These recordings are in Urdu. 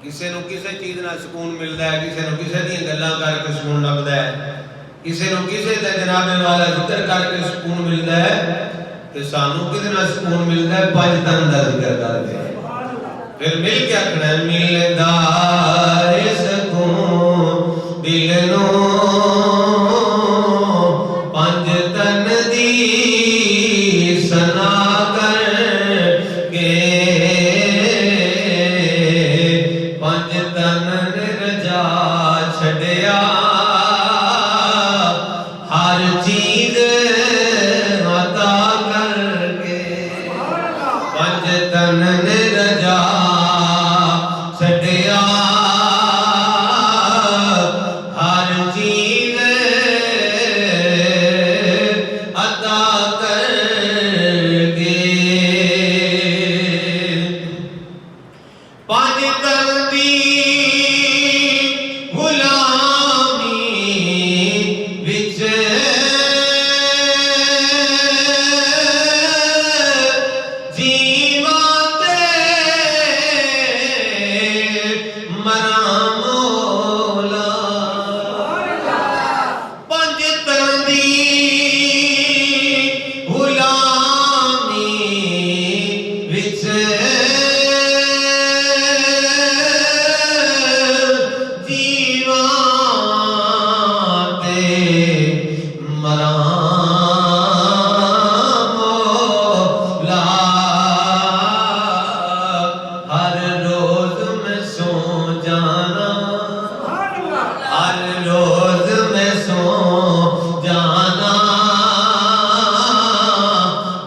کسی نو کسی چیز نال سکون ملتا ہے، کسی نو کسی دی گلاں کر کے سکون لگتا ہے، کسی نو کسی تے جناب والا ذکر کر کے سکون ملتا ہے، تے سانو کدے نال سکون ملتا ہے؟ پنج تن دا ذکر کر کے پھر مل کے آکھنا ہے ملدا ہے سکون دل نو پنج تن دی سنا کر کے، پنج تن رجا چھڈیا ہر چیز عطا کر کے، پنج تن رجا چھڈیا ہر چیز عطا کر کے، پنج تن دی غلامی وچ جیواں تے مراں مولا، پنج تن دی غلامی وچ جیواں تے مراں مولا، ہر روز میں سو جانا، ہر روز میں سو جانا،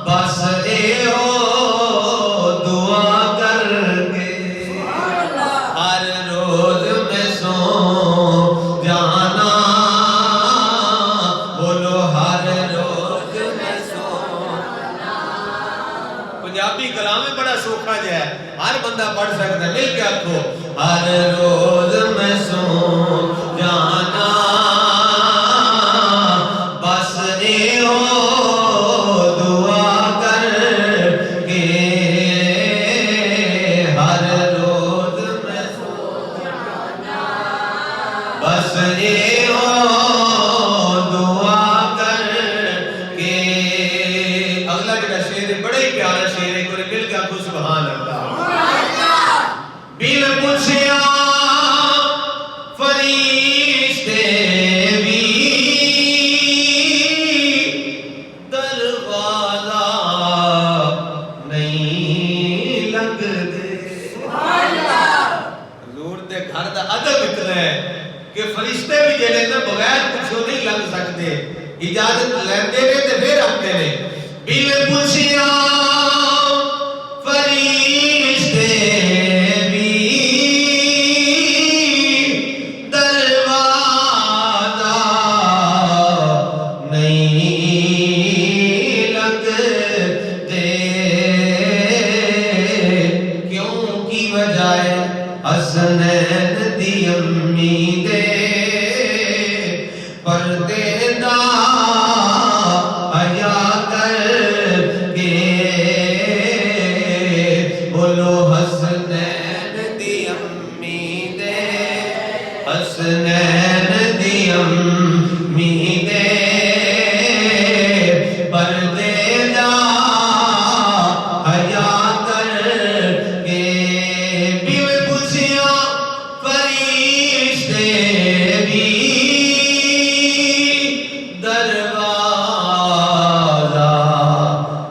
بس اے ہو دعا کر کے، ہر روز میں سو جانا، بولو ہر روز میں سو جانا۔ پنجابی کلام میں بڑا سوکھا جا ہے، ہر بندہ پڑھ سکتا ہے، مل کے آکھو ہر روز میں سو جانا، بس اے ہو دعا کر کے، ہر روز میں سو جانا، بس اے ہو دعا کر کے۔ اگلا جڑا شعر ہے بڑا ہی پیارا شعر ہے، کوئی مل کے آکھو سبحان اللہ۔ بن پوچھیا فرشتے بھی دروازہ نہیں لنگدے، حضور دے گھر دا ادب اتنا ہے کہ فرشتے بھی جڑے نا بغیر پوچھو نہیں لنگ سکتے، اجازت لیندے نے تے پھر آتے نے۔ بن پوچھیا فرشتے بھی دروازہ نہیں لگتے، کیوں کی وجہ ہے حسنین دی امی دے پردے دا حیا کر کے، بولو حسنین دی امی دے، حسنین دی امی دے پردے دا حیا کر کے، بیوی پوچھیا فرشتے بھی دروازہ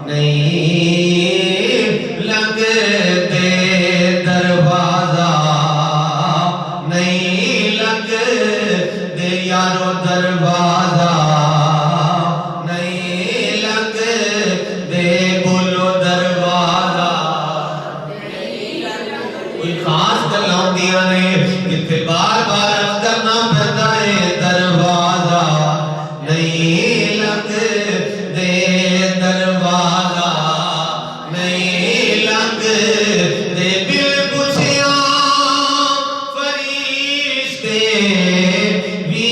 نہیں لگتے، دروازہ نہیں لگتے یارو، دروازہ نہیں لگتے، بولو دروازہ نہیں لگتے۔ کوئی خاص گلاں ہوندیاں نے جتھے بار بار عرض کرنا پیندا ہے، دروازہ نہیں لگتے، دروازہ نہیں لگتے، بن پوچھیا فرشتے بھی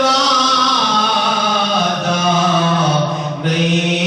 دروازہ نہیں